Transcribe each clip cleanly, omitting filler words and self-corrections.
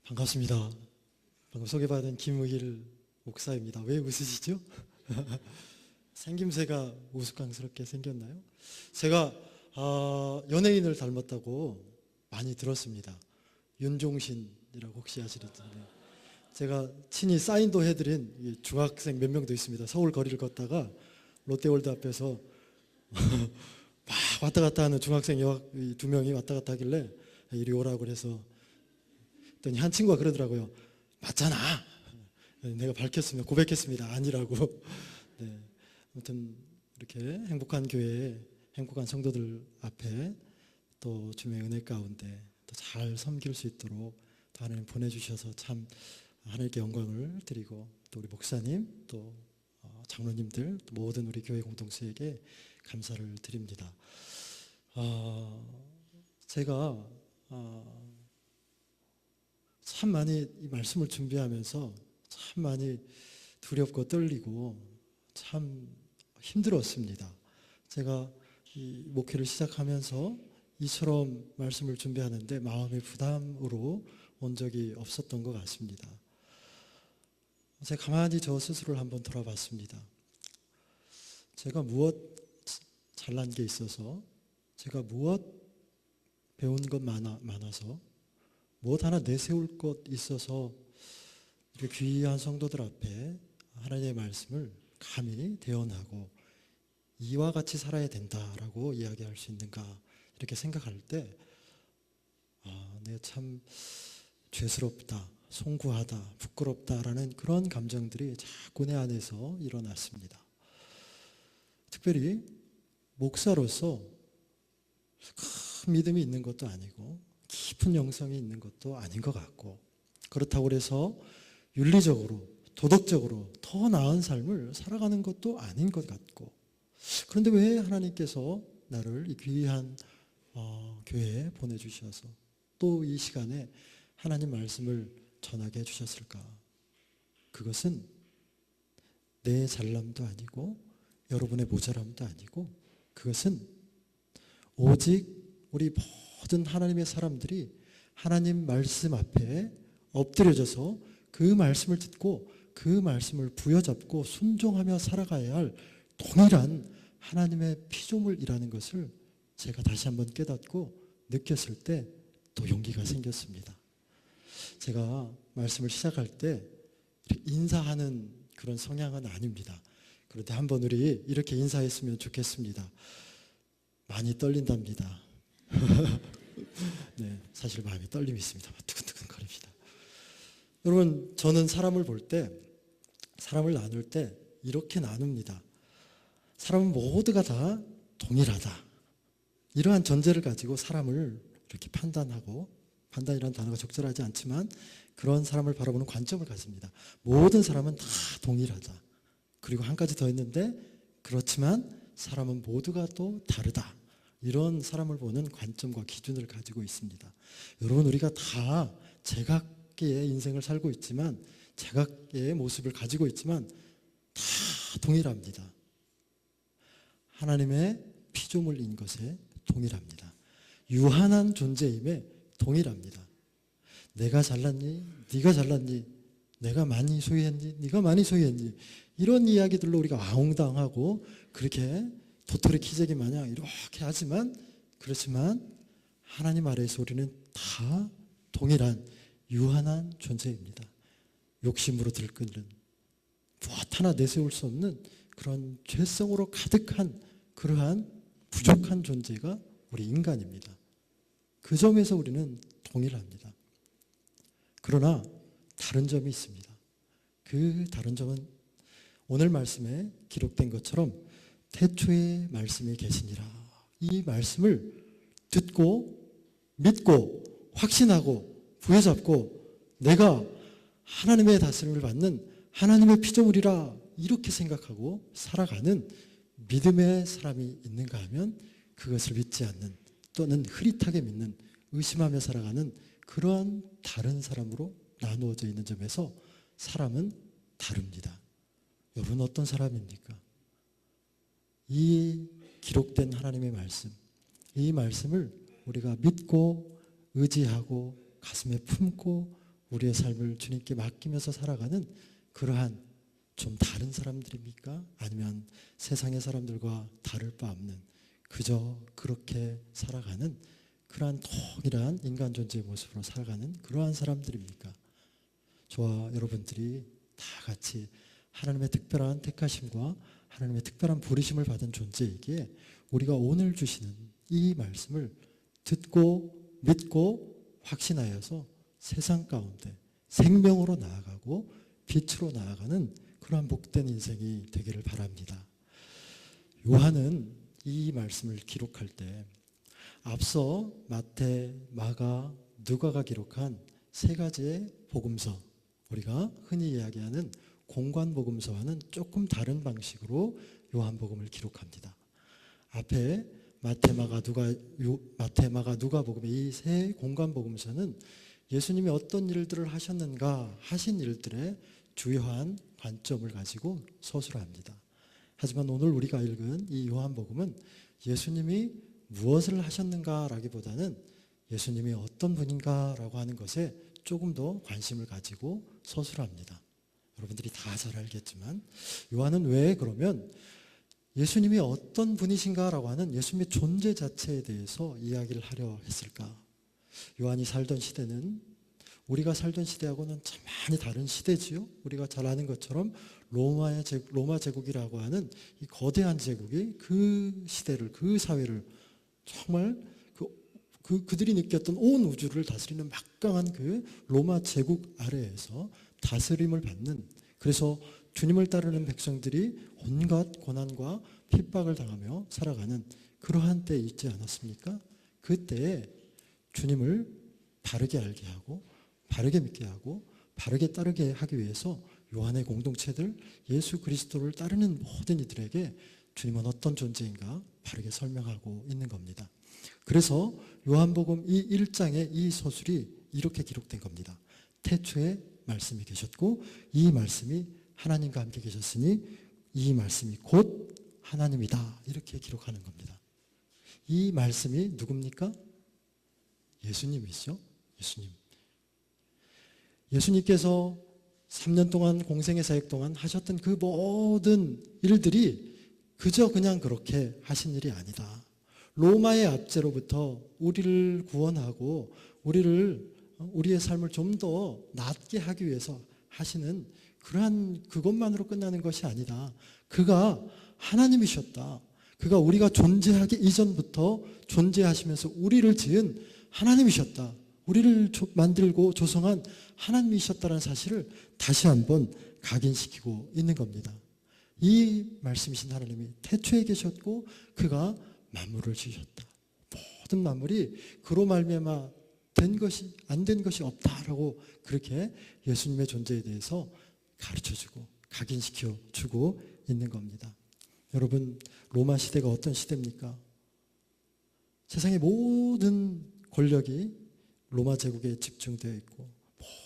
반갑습니다. 방금 소개받은 김의일 목사입니다. 왜 웃으시죠? 생김새가 우스꽝스럽게 생겼나요? 제가 연예인을 닮았다고 많이 들었습니다. 윤종신이라고 혹시 아시는지. 제가 친히 사인도 해드린 중학생 몇 명도 있습니다. 서울 거리를 걷다가 롯데월드 앞에서 막 왔다 갔다 하는 중학생 두 명이 왔다 갔다 하길래 이리 오라고 그래서 했더니 한 친구가 그러더라고요. 맞잖아. 내가 밝혔으면 고백했습니다. 아니라고. 네. 아무튼 이렇게 행복한 교회에 행복한 성도들 앞에 또 주님의 은혜 가운데 또 잘 섬길 수 있도록 또 하나님 보내주셔서 참 하나님께 영광을 드리고 또 우리 목사님 또 장로님들 또 모든 우리 교회 공동체에게 감사를 드립니다. 제가 참 많이 이 말씀을 준비하면서 참 많이 두렵고 떨리고 참 힘들었습니다. 제가 이 목회를 시작하면서 이처럼 말씀을 준비하는데 마음의 부담으로 온 적이 없었던 것 같습니다. 제가 가만히 저 스스로를 한번 돌아봤습니다. 제가 무엇 잘난 게 있어서, 제가 무엇 배운 것 많아서, 무엇 하나 내세울 것 있어서 이렇게 귀한 성도들 앞에 하나님의 말씀을 감히 대언하고 이와 같이 살아야 된다라고 이야기할 수 있는가 이렇게 생각할 때 내가 참 죄스럽다, 송구하다, 부끄럽다라는 그런 감정들이 자꾸 내 안에서 일어났습니다. 특별히 목사로서 큰 믿음이 있는 것도 아니고 깊은 영성이 있는 것도 아닌 것 같고, 그렇다고 해서 윤리적으로 도덕적으로 더 나은 삶을 살아가는 것도 아닌 것 같고, 그런데 왜 하나님께서 나를 이 귀한 교회에 보내주셔서 또 이 시간에 하나님 말씀을 전하게 해주셨을까? 그것은 내 잘남도 아니고 여러분의 모자람도 아니고, 그것은 오직 우리 모든 하나님의 사람들이 하나님 말씀 앞에 엎드려져서 그 말씀을 듣고 그 말씀을 부여잡고 순종하며 살아가야 할 동일한 하나님의 피조물이라는 것을 제가 다시 한번 깨닫고 느꼈을 때 또 용기가 생겼습니다. 제가 말씀을 시작할 때 인사하는 그런 성향은 아닙니다. 그런데 한번 우리 이렇게 인사했으면 좋겠습니다. 많이 떨린답니다. 네, 사실 마음이 떨림이 있습니다. 두근두근 거립니다. 여러분, 저는 사람을 볼 때, 사람을 나눌 때 이렇게 나눕니다. 사람은 모두가 다 동일하다. 이러한 전제를 가지고 사람을 이렇게 판단하고, 판단이라는 단어가 적절하지 않지만 그런 사람을 바라보는 관점을 가집니다. 모든 사람은 다 동일하다. 그리고 한 가지 더 있는데, 그렇지만 사람은 모두가 또 다르다. 이런 사람을 보는 관점과 기준을 가지고 있습니다. 여러분, 우리가 다 제각기의 인생을 살고 있지만, 제각기의 모습을 가지고 있지만 다 동일합니다. 하나님의 피조물인 것에 동일합니다. 유한한 존재임에 동일합니다. 내가 잘났니? 네가 잘났니? 내가 많이 소유했니? 네가 많이 소유했니? 이런 이야기들로 우리가 아웅당하고 그렇게 도토리 키재기 마냥 이렇게 하지만, 그렇지만 하나님 아래에서 우리는 다 동일한 유한한 존재입니다. 욕심으로 들끓는, 무엇 하나 내세울 수 없는 그런 죄성으로 가득한 그러한 부족한 존재가 우리 인간입니다. 그 점에서 우리는 동일합니다. 그러나 다른 점이 있습니다. 그 다른 점은 오늘 말씀에 기록된 것처럼 태초에 말씀이 계시니라. 이 말씀을 듣고 믿고 확신하고 부여잡고 내가 하나님의 다스림을 받는 하나님의 피조물이라 이렇게 생각하고 살아가는 믿음의 사람이 있는가 하면 그것을 믿지 않는, 또는 흐릿하게 믿는, 의심하며 살아가는 그러한 다른 사람으로 나누어져 있는 점에서 사람은 다릅니다. 여러분, 어떤 사람입니까? 이 기록된 하나님의 말씀, 이 말씀을 우리가 믿고 의지하고 가슴에 품고 우리의 삶을 주님께 맡기면서 살아가는 그러한 좀 다른 사람들입니까? 아니면 세상의 사람들과 다를 바 없는 그저 그렇게 살아가는 그러한 동일한 인간 존재의 모습으로 살아가는 그러한 사람들입니까? 저와 여러분들이 다 같이 하나님의 특별한 택하심과 하나님의 특별한 부르심을 받은 존재에게 우리가 오늘 주시는 이 말씀을 듣고 믿고 확신하여서 세상 가운데 생명으로 나아가고 빛으로 나아가는 그러한 복된 인생이 되기를 바랍니다. 요한은 이 말씀을 기록할 때 앞서 마태, 마가, 누가가 기록한 세 가지의 복음서, 우리가 흔히 이야기하는 공관복음서와는 조금 다른 방식으로 요한복음을 기록합니다. 앞에 마태, 마가, 누가복음의 이 세 공관복음서는 예수님이 어떤 일들을 하셨는가 하신 일들의 주요한 관점을 가지고 서술합니다. 하지만 오늘 우리가 읽은 이 요한복음은 예수님이 무엇을 하셨는가라기보다는 예수님이 어떤 분인가라고 하는 것에 조금 더 관심을 가지고 서술합니다. 여러분들이 다 잘 알겠지만 요한은 왜 그러면 예수님이 어떤 분이신가라고 하는 예수님의 존재 자체에 대해서 이야기를 하려 했을까? 요한이 살던 시대는 우리가 살던 시대하고는 참 많이 다른 시대지요. 우리가 잘 아는 것처럼 로마 제국이라고 하는 이 거대한 제국이 그 시대를, 그 사회를 정말 그들이 느꼈던 온 우주를 다스리는 막강한 그 로마 제국 아래에서 다스림을 받는, 그래서 주님을 따르는 백성들이 온갖 고난과 핍박을 당하며 살아가는 그러한 때 있지 않았습니까? 그때에 주님을 바르게 알게 하고 바르게 믿게 하고 바르게 따르게 하기 위해서 요한의 공동체들, 예수 그리스도를 따르는 모든 이들에게 주님은 어떤 존재인가 바르게 설명하고 있는 겁니다. 그래서 요한복음 이 1장의 이 서술이 이렇게 기록된 겁니다. 태초에 말씀이 계셨고 이 말씀이 하나님과 함께 계셨으니 이 말씀이 곧 하나님이다. 이렇게 기록하는 겁니다. 이 말씀이 누굽니까? 예수님이죠. 예수님. 예수님께서 3년 동안 공생의 사역 동안 하셨던 그 모든 일들이 그저 그냥 그렇게 하신 일이 아니다. 로마의 압제로부터 우리를 구원하고 우리의 삶을 좀 더 낫게 하기 위해서 하시는 그러한 그것만으로 끝나는 것이 아니다. 그가 하나님이셨다. 그가 우리가 존재하기 이전부터 존재하시면서 우리를 지은 하나님이셨다. 우리를 만들고 조성한 하나님이셨다는 사실을 다시 한번 각인시키고 있는 겁니다. 이 말씀이신 하나님이 태초에 계셨고 그가 만물을 지으셨다. 모든 만물이 그로 말미암아 된 것이 안 된 것이 없다라고 그렇게 예수님의 존재에 대해서 가르쳐주고 각인시켜주고 있는 겁니다. 여러분, 로마 시대가 어떤 시대입니까? 세상의 모든 권력이 로마 제국에 집중되어 있고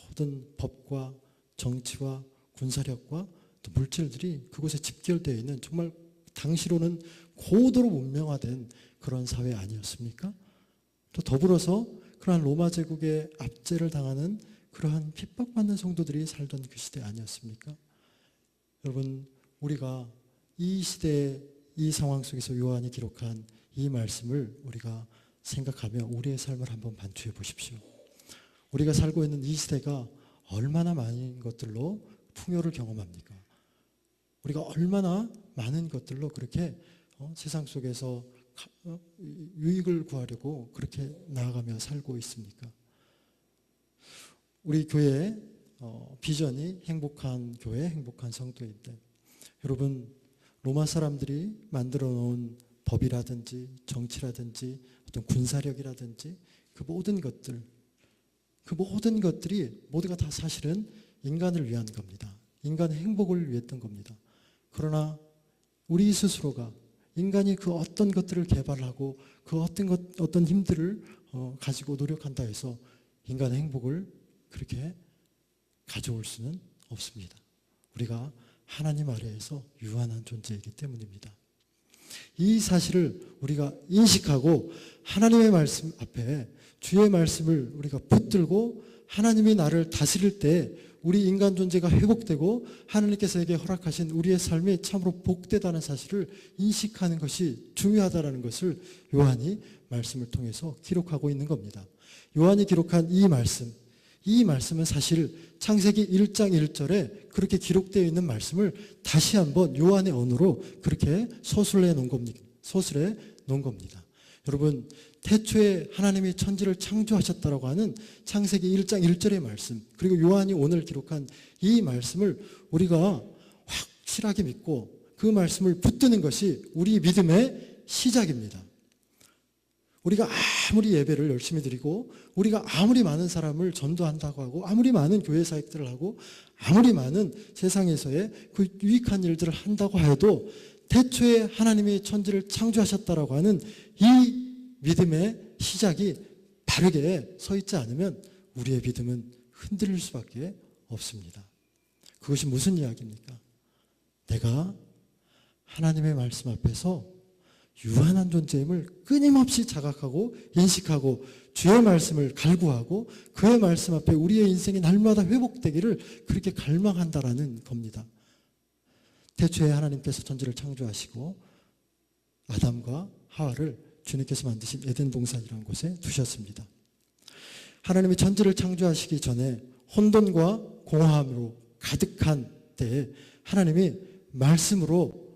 모든 법과 정치와 군사력과 또 물질들이 그곳에 집결되어 있는 정말 당시로는 고도로 문명화된 그런 사회 아니었습니까? 또 더불어서 그러한 로마 제국의 압제를 당하는 그러한 핍박받는 성도들이 살던 그 시대 아니었습니까? 여러분, 우리가 이 시대의 이 상황 속에서 요한이 기록한 이 말씀을 우리가 생각하며 우리의 삶을 한번 반추해 보십시오. 우리가 살고 있는 이 시대가 얼마나 많은 것들로 풍요를 경험합니까? 우리가 얼마나 많은 것들로 그렇게 세상 속에서 유익을 구하려고 그렇게 나아가며 살고 있습니까? 우리 교회의 비전이 행복한 교회, 행복한 성도인데, 여러분, 로마 사람들이 만들어 놓은 법이라든지 정치라든지 어떤 군사력이라든지 그 모든 것들이 모두가 다 사실은 인간을 위한 겁니다. 인간의 행복을 위했던 겁니다. 그러나 우리 스스로가 인간이 그 어떤 것들을 개발하고 그 어떤 힘들을 가지고 노력한다 해서 인간의 행복을 그렇게 가져올 수는 없습니다. 우리가 하나님 아래에서 유한한 존재이기 때문입니다. 이 사실을 우리가 인식하고 하나님의 말씀 앞에 주의 말씀을 우리가 붙들고 하나님이 나를 다스릴 때 우리 인간 존재가 회복되고 하나님께서에게 허락하신 우리의 삶이 참으로 복되다는 사실을 인식하는 것이 중요하다는 것을 요한이 말씀을 통해서 기록하고 있는 겁니다. 요한이 기록한 이 말씀은 사실 창세기 1장 1절에 그렇게 기록되어 있는 말씀을 다시 한번 요한의 언어로 그렇게 서술해 놓은 겁니다. 여러분, 태초에 하나님이 천지를 창조하셨다라고 하는 창세기 1장 1절의 말씀, 그리고 요한이 오늘 기록한 이 말씀을 우리가 확실하게 믿고 그 말씀을 붙드는 것이 우리 믿음의 시작입니다. 우리가 아무리 예배를 열심히 드리고 우리가 아무리 많은 사람을 전도한다고 하고 아무리 많은 교회 사역들을 하고 아무리 많은 세상에서의 그 유익한 일들을 한다고 해도 태초에 하나님이 천지를 창조하셨다라고 하는 이 믿음의 시작이 바르게 서 있지 않으면 우리의 믿음은 흔들릴 수밖에 없습니다. 그것이 무슨 이야기입니까? 내가 하나님의 말씀 앞에서 유한한 존재임을 끊임없이 자각하고 인식하고 주의 말씀을 갈구하고 그의 말씀 앞에 우리의 인생이 날마다 회복되기를 그렇게 갈망한다라는 겁니다. 태초에 하나님께서 천지를 창조하시고 아담과 하와를 주님께서 만드신 에덴 동산이라는 곳에 두셨습니다. 하나님이 천지를 창조하시기 전에 혼돈과 공허함으로 가득한 때에 하나님이 말씀으로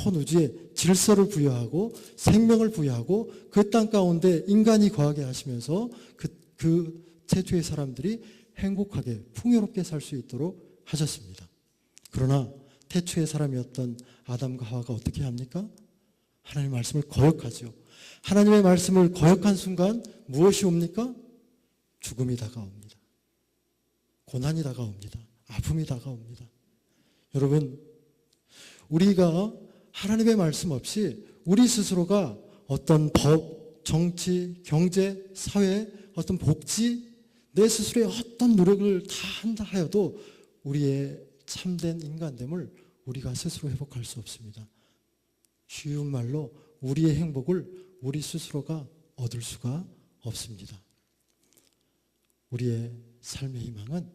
온 우주에 질서를 부여하고 생명을 부여하고 그 땅 가운데 인간이 거하게 하시면서 그 태초의 사람들이 행복하게 풍요롭게 살 수 있도록 하셨습니다. 그러나 태초의 사람이었던 아담과 하와가 어떻게 합니까? 하나님의 말씀을 거역하죠. 하나님의 말씀을 거역한 순간 무엇이 옵니까? 죽음이 다가옵니다. 고난이 다가옵니다. 아픔이 다가옵니다. 여러분, 우리가 하나님의 말씀 없이 우리 스스로가 어떤 법, 정치, 경제, 사회, 어떤 복지, 내 스스로의 어떤 노력을 다 한다 하여도 우리의 참된 인간됨을 우리가 스스로 회복할 수 없습니다. 쉬운 말로 우리의 행복을 우리 스스로가 얻을 수가 없습니다. 우리의 삶의 희망은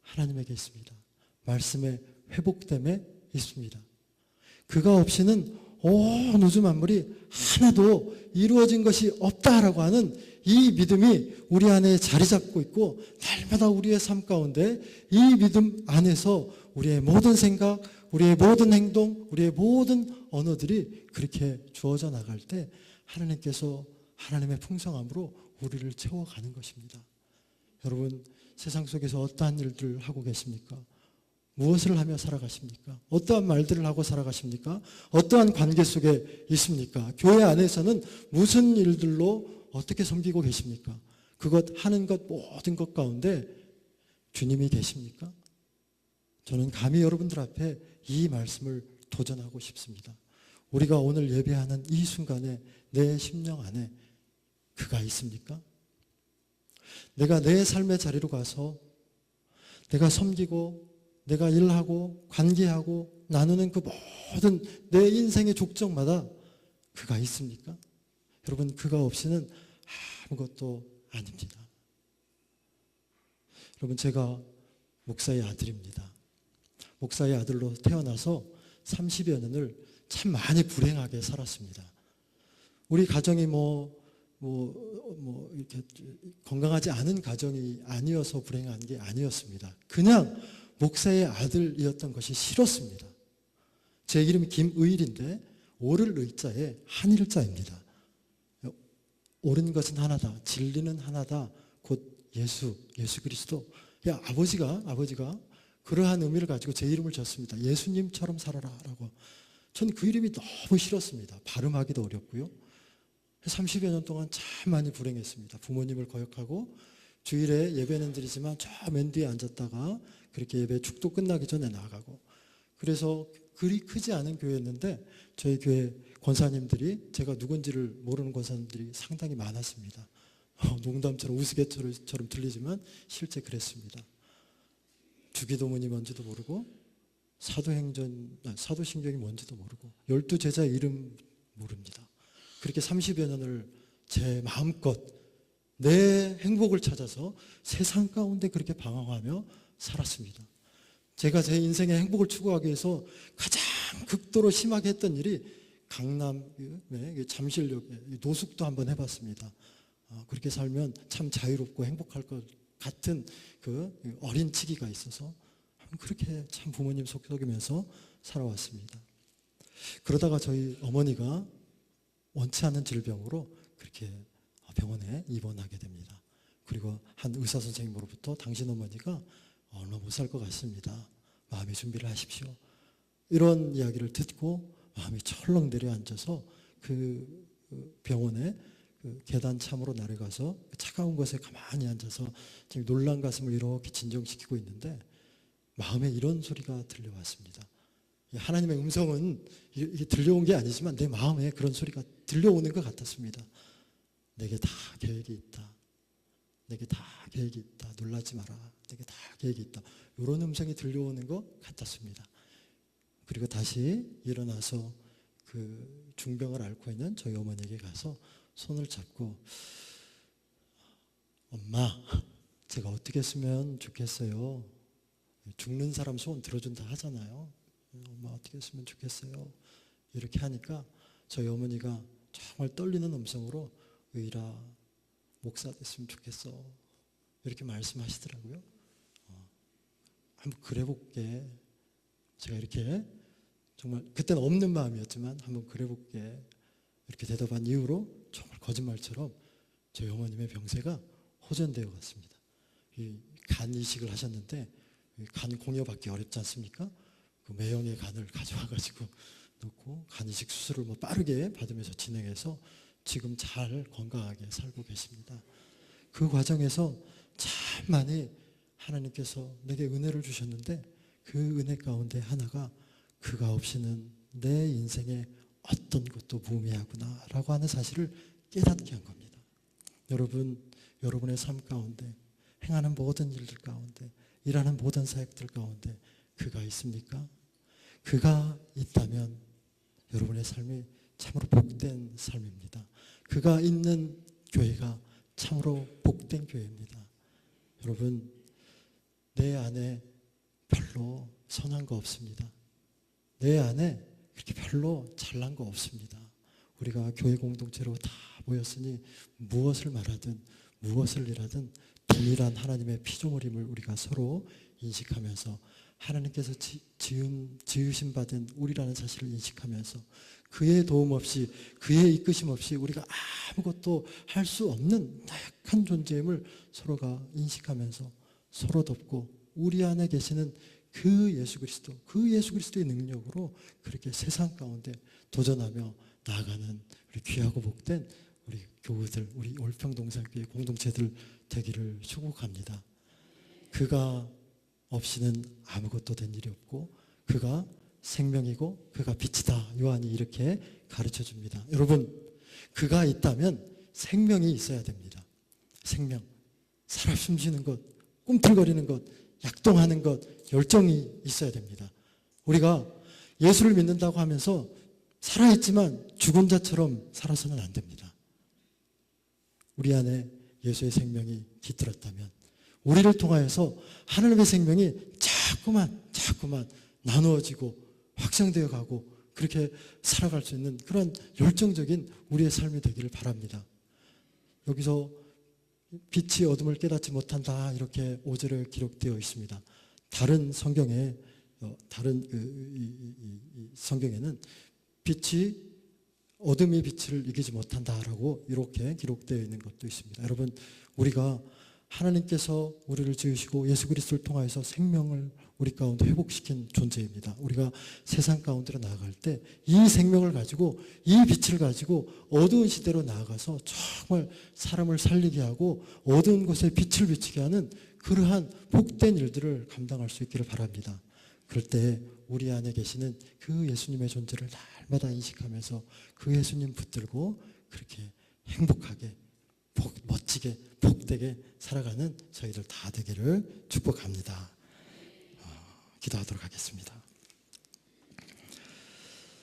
하나님에게 있습니다. 말씀의 회복됨에 있습니다. 그가 없이는 온 우주 만물이 하나도 이루어진 것이 없다라고 하는 이 믿음이 우리 안에 자리 잡고 있고 날마다 우리의 삶 가운데 이 믿음 안에서 우리의 모든 생각, 우리의 모든 행동, 우리의 모든 언어들이 그렇게 주어져 나갈 때 하나님께서 하나님의 풍성함으로 우리를 채워가는 것입니다. 여러분, 세상 속에서 어떠한 일들을 하고 계십니까? 무엇을 하며 살아가십니까? 어떠한 말들을 하고 살아가십니까? 어떠한 관계 속에 있습니까? 교회 안에서는 무슨 일들로 어떻게 섬기고 계십니까? 그것 하는 것 모든 것 가운데 주님이 계십니까? 저는 감히 여러분들 앞에 이 말씀을 도전하고 싶습니다. 우리가 오늘 예배하는 이 순간에 내 심령 안에 그가 있습니까? 내가 내 삶의 자리로 가서 내가 섬기고 내가 일하고 관계하고 나누는 그 모든 내 인생의 족적마다 그가 있습니까? 여러분, 그가 없이는 아무것도 아닙니다. 여러분, 제가 목사의 아들입니다. 목사의 아들로 태어나서 30여 년을 참 많이 불행하게 살았습니다. 우리 가정이 이렇게 건강하지 않은 가정이 아니어서 불행한 게 아니었습니다. 그냥 목사의 아들이었던 것이 싫었습니다. 제 이름이 김의일인데 오를 의자에 한일자입니다. 옳은 것은 하나다. 진리는 하나다. 곧 예수 그리스도. 아버지가 그러한 의미를 가지고 제 이름을 졌습니다. 예수님처럼 살아라 라고. 전 그 이름이 너무 싫었습니다. 발음하기도 어렵고요. 30여 년 동안 참 많이 불행했습니다. 부모님을 거역하고 주일에 예배는 드리지만 저 맨 뒤에 앉았다가 그렇게 예배 축도 끝나기 전에 나가고, 그래서 그리 크지 않은 교회였는데 저희 교회 권사님들이 제가 누군지를 모르는 권사님들이 상당히 많았습니다. 농담처럼 우스갯소리처럼 들리지만 실제 그랬습니다. 주기도문이 뭔지도 모르고 사도신경이 뭔지도 모르고 12제자 이름 모릅니다. 그렇게 30여 년을 제 마음껏 내 행복을 찾아서 세상 가운데 그렇게 방황하며 살았습니다. 제가 제 인생의 행복을 추구하기 위해서 가장 극도로 심하게 했던 일이 강남 잠실역에 노숙도 한번 해봤습니다. 그렇게 살면 참 자유롭고 행복할 것 같은 그 어린 치기가 있어서 그렇게 참 부모님 속삭이면서 살아왔습니다. 그러다가 저희 어머니가 원치 않는 질병으로 그렇게 병원에 입원하게 됩니다. 그리고 한 의사 선생님으로부터 당신 어머니가 얼마 못 살 것 같습니다. 마음의 준비를 하십시오. 이런 이야기를 듣고 마음이 철렁 내려앉아서 그 병원에 그 계단 참으로 내려가서 차가운 곳에 가만히 앉아서 지금 놀란 가슴을 이렇게 진정시키고 있는데 마음에 이런 소리가 들려왔습니다. 하나님의 음성은 이게 들려온 게 아니지만 내 마음에 그런 소리가 들려오는 것 같았습니다. 내게 다 계획이 있다. 내게 다 계획이 있다. 놀라지 마라. 내게 다 계획이 있다. 이런 음성이 들려오는 것 같았습니다. 그리고 다시 일어나서 그 중병을 앓고 있는 저희 어머니에게 가서 손을 잡고 엄마, 제가 어떻게 했으면 좋겠어요. 죽는 사람 소원 들어준다 하잖아요. 엄마 어떻게 했으면 좋겠어요. 이렇게 하니까 저희 어머니가 정말 떨리는 음성으로 의라 목사 됐으면 좋겠어. 이렇게 말씀하시더라고요. 한번 그래볼게. 제가 이렇게 정말 그때는 없는 마음이었지만 한번 그래볼게. 이렇게 대답한 이후로 정말 거짓말처럼 저희 어머님의 병세가 호전되어 갔습니다. 간 이식을 하셨는데 간 공여받기 어렵지 않습니까? 그 매형의 간을 가져와가지고 넣고 간 이식 수술을 빠르게 받으면서 진행해서 지금 잘 건강하게 살고 계십니다. 그 과정에서 참 많이 하나님께서 내게 은혜를 주셨는데 그 은혜 가운데 하나가 그가 없이는 내 인생에 어떤 것도 무의미하구나 라고 하는 사실을 깨닫게 한 겁니다. 여러분의 삶 가운데 행하는 모든 일들 가운데 일하는 모든 사역들 가운데 그가 있습니까? 그가 있다면 여러분의 삶이 참으로 복된 삶입니다. 그가 있는 교회가 참으로 복된 교회입니다. 여러분, 내 안에 별로 선한 거 없습니다. 내 안에 그렇게 별로 잘난 거 없습니다. 우리가 교회 공동체로 다 모였으니 무엇을 말하든 무엇을 일하든 동일한 하나님의 피조물임을 우리가 서로 인식하면서 하나님께서 지으심 받은 우리라는 사실을 인식하면서 그의 도움 없이 그의 이끄심 없이 우리가 아무것도 할 수 없는 나약한 존재임을 서로가 인식하면서 서로 돕고 우리 안에 계시는 그 예수 그리스도의 능력으로 그렇게 세상 가운데 도전하며 나아가는 우리 귀하고 복된 우리 교우들, 우리 올평동산교회 공동체들 되기를 축복합니다. 그가 없이는 아무것도 된 일이 없고 그가 생명이고 그가 빛이다. 요한이 이렇게 가르쳐 줍니다. 여러분, 그가 있다면 생명이 있어야 됩니다. 생명, 살아 숨쉬는 것, 꿈틀거리는 것, 약동하는 것, 열정이 있어야 됩니다. 우리가 예수를 믿는다고 하면서 살아있지만 죽은 자처럼 살아서는 안 됩니다. 우리 안에 예수의 생명이 깃들었다면 우리를 통하여서 하나님의 생명이 자꾸만 나누어지고 확장되어 가고 그렇게 살아갈 수 있는 그런 열정적인 우리의 삶이 되기를 바랍니다. 여기서 빛이 어둠을 깨닫지 못한다 이렇게 5절에 기록되어 있습니다. 다른 성경에 성경에는 빛이 어둠이 빛을 이기지 못한다라고 이렇게 기록되어 있는 것도 있습니다. 여러분, 우리가 하나님께서 우리를 지으시고 예수 그리스도를 통하여서 생명을 우리 가운데 회복시킨 존재입니다. 우리가 세상 가운데로 나아갈 때 이 생명을 가지고 이 빛을 가지고 어두운 시대로 나아가서 정말 사람을 살리게 하고 어두운 곳에 빛을 비치게 하는 그러한 복된 일들을 감당할 수 있기를 바랍니다. 그럴 때 우리 안에 계시는 그 예수님의 존재를 날마다 인식하면서 그 예수님 붙들고 그렇게 행복하게 멋지게 복되게 살아가는 저희들 다 되기를 축복합니다. 기도하도록 하겠습니다.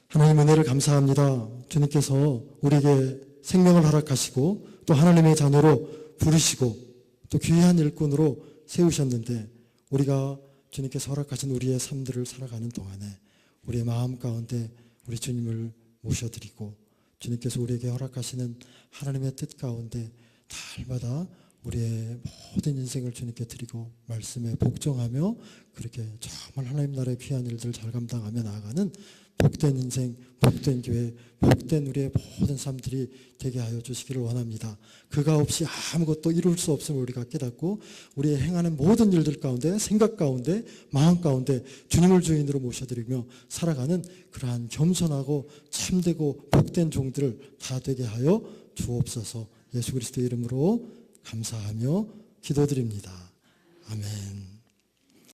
하나님 은혜를 감사합니다. 주님께서 우리에게 생명을 허락하시고 또 하나님의 자녀로 부르시고 또 귀한 일꾼으로 세우셨는데 우리가 주님께서 허락하신 우리의 삶들을 살아가는 동안에 우리의 마음 가운데 우리 주님을 모셔드리고 주님께서 우리에게 허락하시는 하나님의 뜻 가운데 날마다 우리의 모든 인생을 주님께 드리고 말씀에 복종하며 그렇게 정말 하나님 나라의 귀한 일들을 잘 감당하며 나아가는 복된 인생, 복된 교회, 복된 우리의 모든 삶들이 되게 하여 주시기를 원합니다. 그가 없이 아무것도 이룰 수 없음을 우리가 깨닫고 우리의 행하는 모든 일들 가운데 생각 가운데 마음 가운데 주님을 주인으로 모셔드리며 살아가는 그러한 겸손하고 참되고 복된 종들을 다 되게 하여 주옵소서. 예수 그리스도의 이름으로 감사하며 기도드립니다. 아멘.